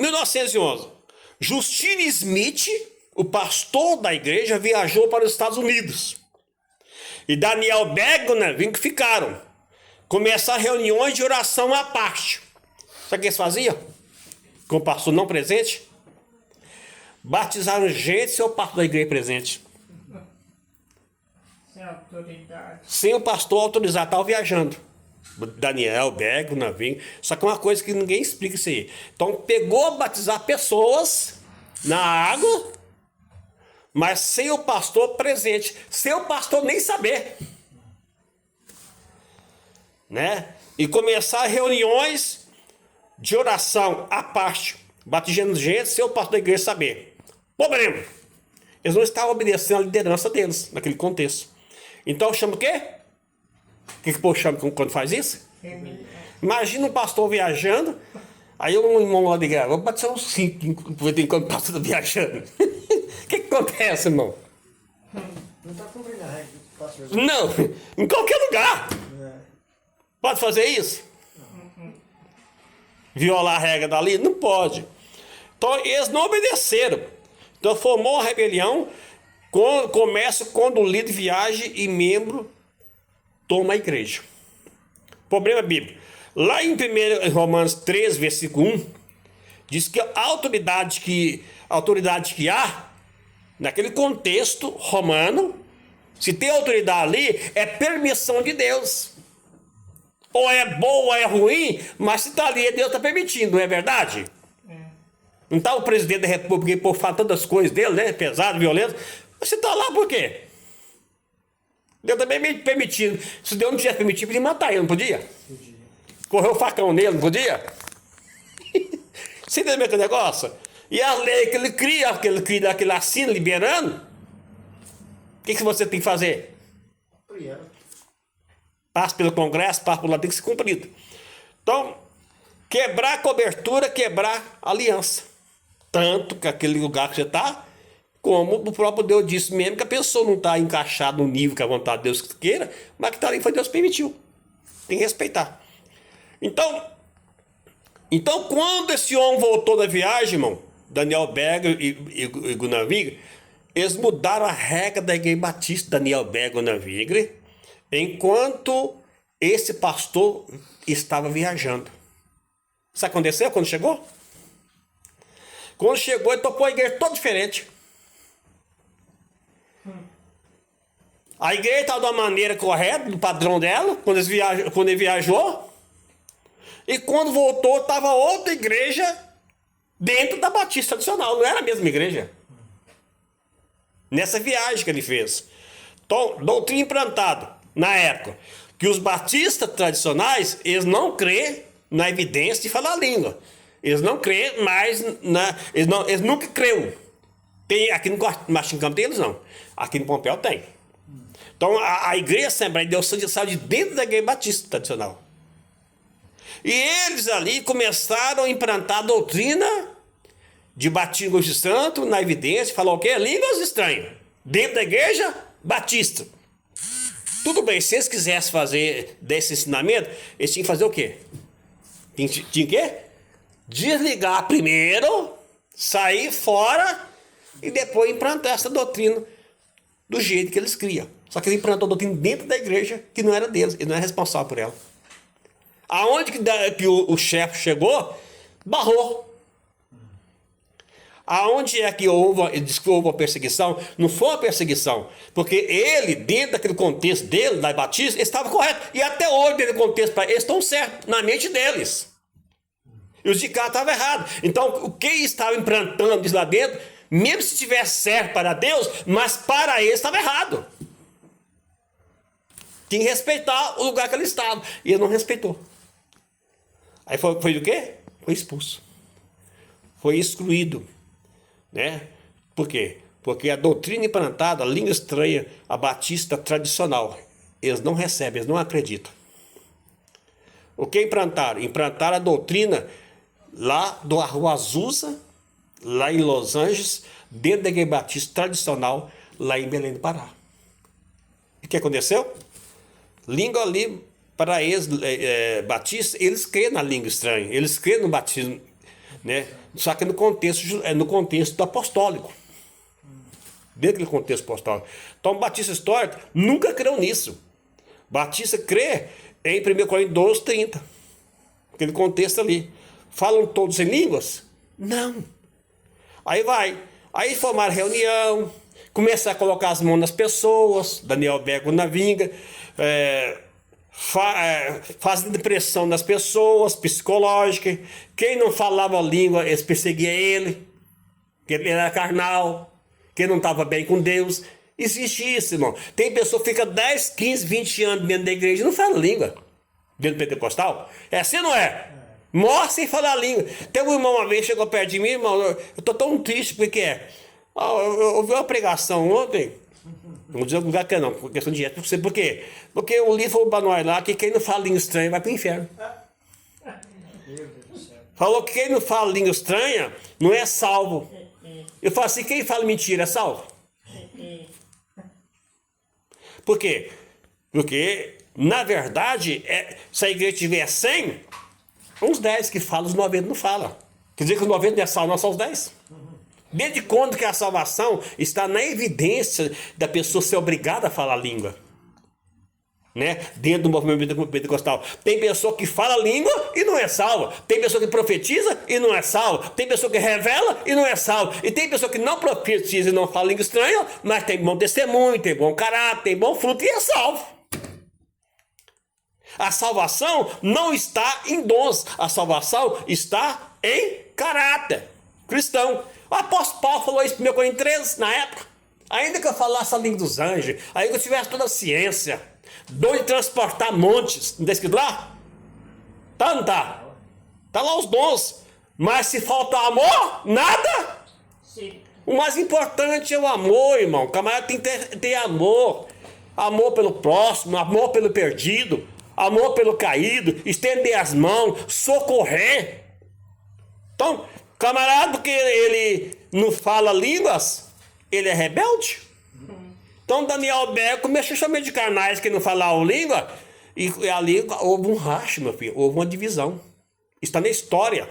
1911, Justine Smith, o pastor da igreja, viajou para os Estados Unidos. E Daniel Bergman que ficaram. Começaram reuniões de oração à parte. Sabe o que eles faziam? Com o pastor não presente? Batizaram gente sem o pastor da igreja presente. Sem autoridade. Sem o pastor autorizado, estava viajando. Daniel Bergman, só que é uma coisa que ninguém explica isso aí. Então pegou a batizar pessoas na água, mas sem o pastor presente, sem o pastor nem saber, né? E começar reuniões de oração à parte, batizando gente sem o pastor da igreja saber. Problema, eles não estavam obedecendo a liderança deles naquele contexto. Então chama o quê? O que o povo chama quando faz isso? Imagina um pastor viajando, aí um irmão lá de igreja, vou batizar uns 5 enquanto o pastor está viajando. O que acontece, irmão? Não está cumprindo a regra, pastor. Não, em qualquer lugar. Pode fazer isso? Violar a regra dali? Não pode. Então eles não obedeceram. Então formou a rebelião, começa quando o líder viaja e membro toma a igreja. Problema bíblico. Lá em 1 Romanos 3, versículo 1, diz que a autoridade que há, naquele contexto romano, se tem autoridade ali, é permissão de Deus. Ou é bom ou é ruim, mas se está ali, Deus está permitindo, não é verdade? Não está o presidente da república por falar tantas coisas dele, né? Pesado, violento. Você está lá por quê? Deus também permitindo. Se Deus não tivesse permitido, podia matar ele, não podia? Podia. Correu o facão nele, não podia? Você entendeu aquele negócio? E a lei que ele cria, que ele assina, liberando, o que você tem que fazer? Primeiro. Passa pelo Congresso, passa por lá, tem que ser cumprido. Então, quebrar a cobertura, quebrar a aliança. Tanto que aquele lugar que você está, como o próprio Deus disse mesmo, que a pessoa não está encaixada no nível que a vontade de Deus queira, mas que está ali foi Deus permitiu. Tem que respeitar. Então quando esse homem voltou da viagem, irmão, Daniel Berger e Gunnar Wigner, eles mudaram a regra da igreja batista, Daniel Berger e Gunnar Wigner, enquanto esse pastor estava viajando. Sabe o que aconteceu quando chegou? Quando chegou, ele topou a igreja toda diferente. A igreja estava de uma maneira correta, do padrão dela, quando ele viajou. E quando voltou, estava outra igreja dentro da batista tradicional. Não era a mesma igreja. Nessa viagem que ele fez. Então, doutrina implantada na época, que os batistas tradicionais, eles não crêem na evidência de falar a língua. Eles não creem mais eles nunca creram. Tem, aqui no Martin Campo deles não. Aqui no Pompéu tem. Então a igreja Assembleia de Deus saiu de dentro da igreja batista tradicional. E eles ali começaram a implantar a doutrina de batismo de santo na evidência, falou o quê? Línguas estranhas. Dentro da igreja batista. Tudo bem, se eles quisessem fazer desse ensinamento, eles tinham que fazer o quê? Tinha que desligar primeiro, sair fora e depois implantar essa doutrina do jeito que eles criam. Só que ele implantou a doutrina dentro da igreja que não era deles, ele não era responsável por ela. Aonde que o chefe chegou, barrou. Aonde é que houve uma perseguição? Não foi uma perseguição, porque ele, dentro daquele contexto dele, da batismo, estava correto. E até hoje, dentro do contexto, eles estão certos, na mente deles. E os de cá estavam errados. Então, o que estava implantando isso lá dentro, mesmo se estivesse certo para Deus, mas para eles estava errado. Tinha que respeitar o lugar que ele estava. E ele não respeitou. Aí foi o quê? Foi expulso. Foi excluído. Né? Por quê? Porque a doutrina implantada, a língua estranha, a batista tradicional, eles não recebem, eles não acreditam. O que implantaram? Implantaram a doutrina lá do Rua Azusa, lá em Los Angeles, dentro da igreja batista tradicional, lá em Belém do Pará. E o que aconteceu? Língua ali, para eles, batistas, eles creem na língua estranha, eles creem no batismo né? Só que no contexto apostólico. Dentro daquele contexto apostólico. Então, o Batista histórico nunca creu nisso. Batista crê em 1 Coríntios 12, 30. Aquele contexto ali. Falam todos em línguas? Não. Aí vai. Aí formaram reunião, começaram a colocar as mãos nas pessoas, Daniel Bego na vinga, fazendo pressão nas pessoas, psicológica. Quem não falava a língua, eles perseguiam ele, que ele era carnal, que não estava bem com Deus. Existe isso, irmão. Tem pessoa que fica 10, 15, 20 anos dentro da igreja e não fala língua. Dentro do pentecostal? É assim ou não é? Morre sem falar a língua. Tem um irmão uma vez chegou perto de mim, irmão, eu tô tão triste porque eu ouvi uma pregação ontem. Não vou dizer o lugar que é não, por questão de ética. Por quê? Porque o livro falou para nós lá que quem não fala língua estranha vai para o inferno. Falou que quem não fala língua estranha não é salvo. Eu falo assim, quem fala mentira é salvo? Por quê? Porque, na verdade, se a igreja tiver 100, uns 10 que falam, os 90 não falam. Quer dizer que os 90 não é salvo, não são os 10? Desde quando que a salvação está na evidência da pessoa ser obrigada a falar a língua? Né? Dentro do movimento pentecostal. Tem pessoa que fala a língua e não é salva. Tem pessoa que profetiza e não é salva. Tem pessoa que revela e não é salva. E tem pessoa que não profetiza e não fala língua estranha, mas tem bom testemunho, tem bom caráter, tem bom fruto e é salvo. A salvação não está em dons. A salvação está em caráter cristão. O apóstolo Paulo falou isso em 1 Coríntios 13, na época. Ainda que eu falasse a língua dos anjos, ainda que eu tivesse toda a ciência, dom de transportar montes, não está escrito lá? Tá ou não tá? Tá lá os dons. Mas se falta amor, nada. Sim. O mais importante é o amor, irmão. O camarada tem que ter amor. Amor pelo próximo, amor pelo perdido, amor pelo caído, estender as mãos, socorrer. Então, camarada, porque ele não fala línguas, ele é rebelde. Então Daniel Bego começou a chamar de carnais que não falavam língua, e ali houve um racho, meu filho, houve uma divisão. Está na história.